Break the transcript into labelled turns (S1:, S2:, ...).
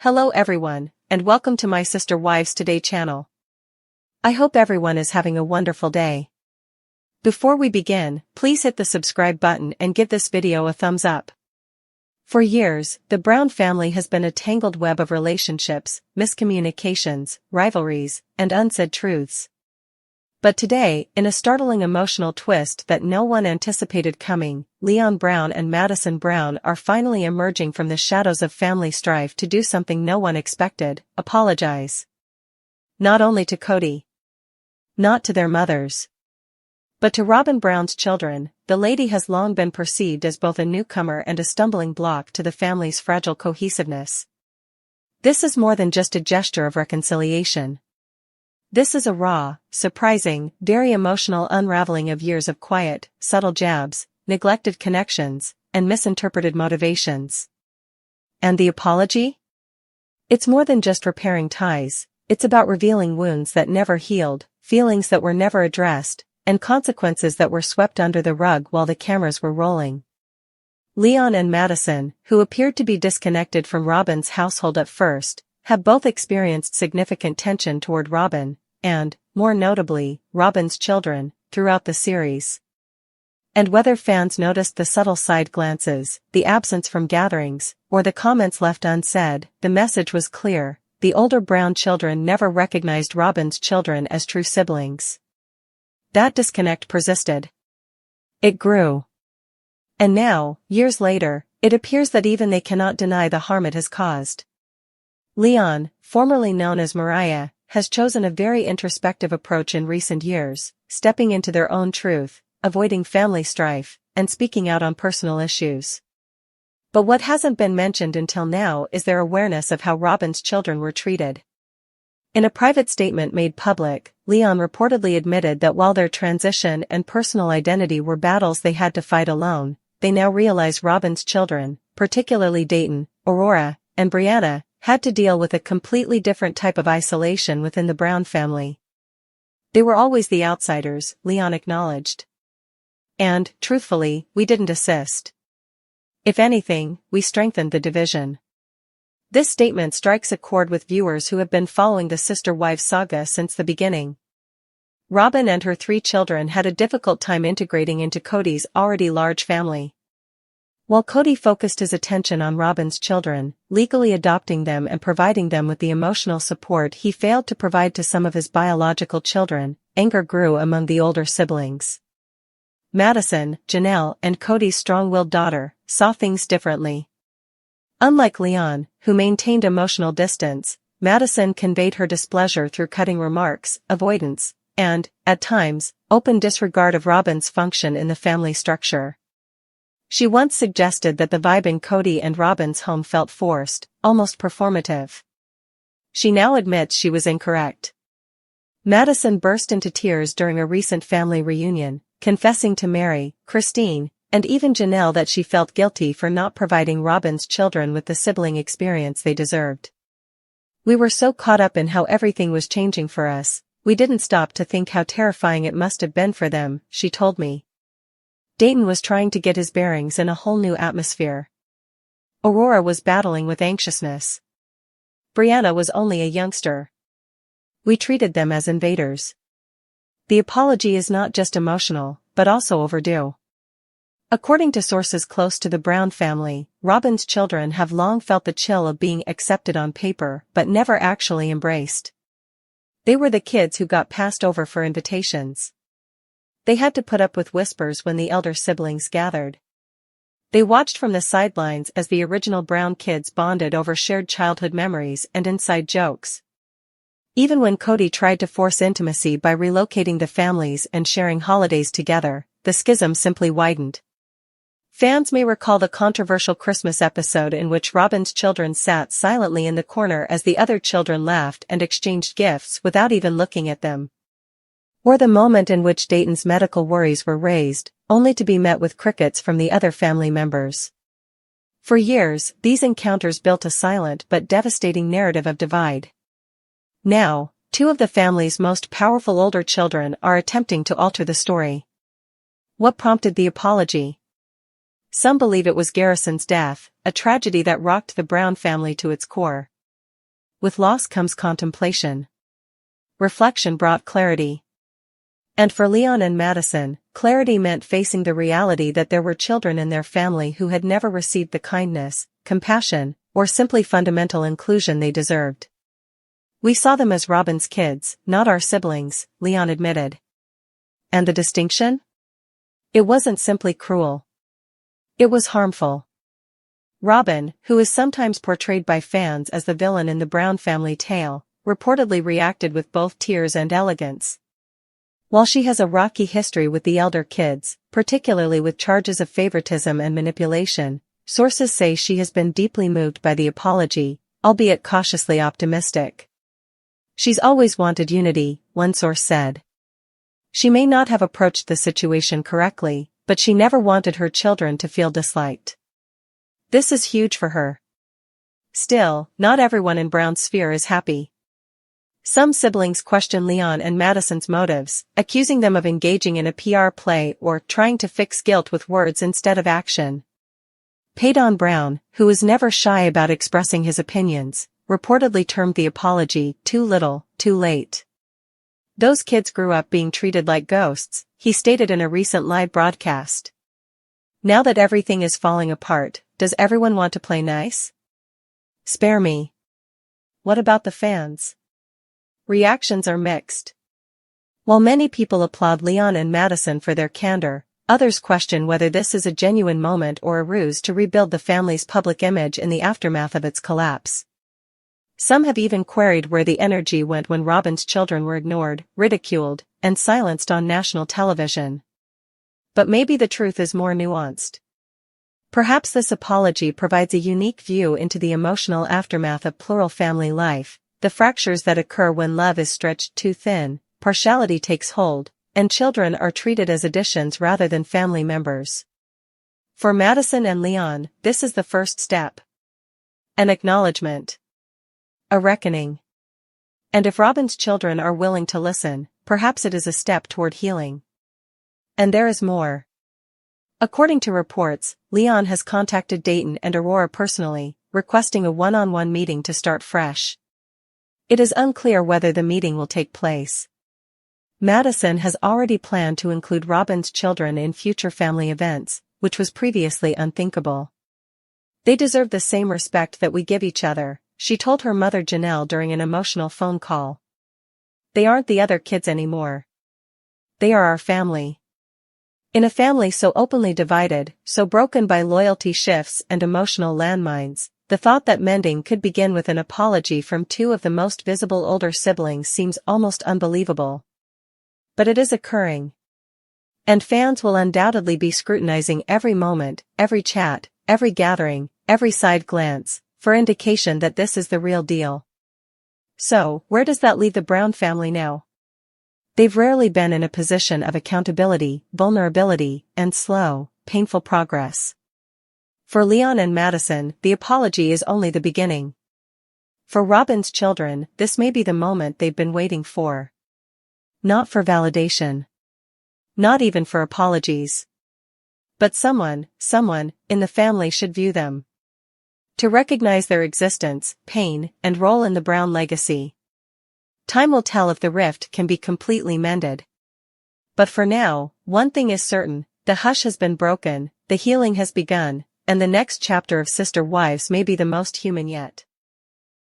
S1: Hello everyone, and welcome to my Sister Wives Today channel. I hope everyone is having a wonderful day. Before we begin, please hit the subscribe button and give this video a thumbs up. For years, the Brown family has been a tangled web of relationships, miscommunications, rivalries, and unsaid truths. But today, in a startling emotional twist that no one anticipated coming, Leon Brown and Madison Brown are finally emerging from the shadows of family strife to do something no one expected: apologize. Not only to Cody, not to their mothers, but to Robyn Brown's children. The lady has long been perceived as both a newcomer and a stumbling block to the family's fragile cohesiveness. This is more than just a gesture of reconciliation. This is a raw, surprising, very emotional unraveling of years of quiet, subtle jabs, neglected connections, and misinterpreted motivations. And the apology? It's more than just repairing ties. It's about revealing wounds that never healed, feelings that were never addressed, and consequences that were swept under the rug while the cameras were rolling. Leon and Madison, who appeared to be disconnected from Robyn's household at first, have both experienced significant tension toward Robyn, and, more notably, Robyn's children, throughout the series. And whether fans noticed the subtle side glances, the absence from gatherings, or the comments left unsaid, the message was clear: the older Brown children never recognized Robyn's children as true siblings. That disconnect persisted. It grew. And now, years later, it appears that even they cannot deny the harm it has caused. Leon, formerly known as Mariah, has chosen a very introspective approach in recent years, stepping into their own truth, avoiding family strife, and speaking out on personal issues. But what hasn't been mentioned until now is their awareness of how Robyn's children were treated. In a private statement made public, Leon reportedly admitted that while their transition and personal identity were battles they had to fight alone, they now realize Robyn's children, particularly Dayton, Aurora, and Brianna, had to deal with a completely different type of isolation within the Brown family. They were always the outsiders, Leon acknowledged. And, truthfully, we didn't assist. If anything, we strengthened the division. This statement strikes a chord with viewers who have been following the Sister Wives saga since the beginning. Robyn and her 3 children had a difficult time integrating into Cody's already large family. While Cody focused his attention on Robyn's children, legally adopting them and providing them with the emotional support he failed to provide to some of his biological children, anger grew among the older siblings. Madison, Janelle, and Cody's strong-willed daughter, saw things differently. Unlike Leon, who maintained emotional distance, Madison conveyed her displeasure through cutting remarks, avoidance, and, at times, open disregard of Robyn's function in the family structure. She once suggested that the vibe in Cody and Robyn's home felt forced, almost performative. She now admits she was incorrect. Madison burst into tears during a recent family reunion, confessing to Mary, Christine, and even Janelle that she felt guilty for not providing Robyn's children with the sibling experience they deserved. "We were so caught up in how everything was changing for us, we didn't stop to think how terrifying it must have been for them," she told me. Dayton was trying to get his bearings in a whole new atmosphere. Aurora was battling with anxiousness. Brianna was only a youngster. We treated them as invaders. The apology is not just emotional, but also overdue. According to sources close to the Brown family, Robyn's children have long felt the chill of being accepted on paper but never actually embraced. They were the kids who got passed over for invitations. They had to put up with whispers when the elder siblings gathered. They watched from the sidelines as the original Brown kids bonded over shared childhood memories and inside jokes. Even when Cody tried to force intimacy by relocating the families and sharing holidays together, the schism simply widened. Fans may recall the controversial Christmas episode in which Robyn's children sat silently in the corner as the other children laughed and exchanged gifts without even looking at them. Or the moment in which Dayton's medical worries were raised, only to be met with crickets from the other family members. For years, these encounters built a silent but devastating narrative of divide. Now, 2 of the family's most powerful older children are attempting to alter the story. What prompted the apology? Some believe it was Garrison's death, a tragedy that rocked the Brown family to its core. with loss comes contemplation. Reflection brought clarity. And for Leon and Madison, clarity meant facing the reality that there were children in their family who had never received the kindness, compassion, or simply fundamental inclusion they deserved. We saw them as Robyn's kids, not our siblings, Leon admitted. And the distinction? It wasn't simply cruel. It was harmful. Robyn, who is sometimes portrayed by fans as the villain in the Brown family tale, reportedly reacted with both tears and elegance. While she has a rocky history with the elder kids, particularly with charges of favoritism and manipulation, sources say she has been deeply moved by the apology, albeit cautiously optimistic. She's always wanted unity, one source said. She may not have approached the situation correctly, but she never wanted her children to feel disliked. This is huge for her. Still, not everyone in Brown's sphere is happy. Some siblings question Leon and Madison's motives, accusing them of engaging in a PR play or trying to fix guilt with words instead of action. Paydon Brown, who is never shy about expressing his opinions, reportedly termed the apology too little, too late. Those kids grew up being treated like ghosts, he stated in a recent live broadcast. Now that everything is falling apart, does everyone want to play nice? Spare me. What about the fans? Reactions are mixed. While many people applaud Leon and Madison for their candor, others question whether this is a genuine moment or a ruse to rebuild the family's public image in the aftermath of its collapse. Some have even queried where the energy went when Robyn's children were ignored, ridiculed, and silenced on national television. But maybe the truth is more nuanced. Perhaps this apology provides a unique view into the emotional aftermath of plural family life, the fractures that occur when love is stretched too thin, partiality takes hold, and children are treated as additions rather than family members. For Madison and Leon, this is the first step. An acknowledgement. A reckoning. And if Robyn's children are willing to listen, perhaps it is a step toward healing. And there is more. According to reports, Leon has contacted Dayton and Aurora personally, requesting a one-on-one meeting to start fresh. It is unclear whether the meeting will take place. Madison has already planned to include Robyn's children in future family events, which was previously unthinkable. They deserve the same respect that we give each other, she told her mother Janelle during an emotional phone call. They aren't the other kids anymore. They are our family. In a family so openly divided, so broken by loyalty shifts and emotional landmines, the thought that mending could begin with an apology from two of the most visible older siblings seems almost unbelievable. But it is occurring. And fans will undoubtedly be scrutinizing every moment, every chat, every gathering, every side glance, for indication that this is the real deal. So, where does that leave the Brown family now? They've rarely been in a position of accountability, vulnerability, and slow, painful progress. For Leon and Madison, the apology is only the beginning. For Robyn's children, this may be the moment they've been waiting for. Not for validation. Not even for apologies. But someone, in the family should view them. To recognize their existence, pain, and role in the Brown legacy. Time will tell if the rift can be completely mended. But for now, one thing is certain, the hush has been broken, the healing has begun, and the next chapter of Sister Wives may be the most human yet.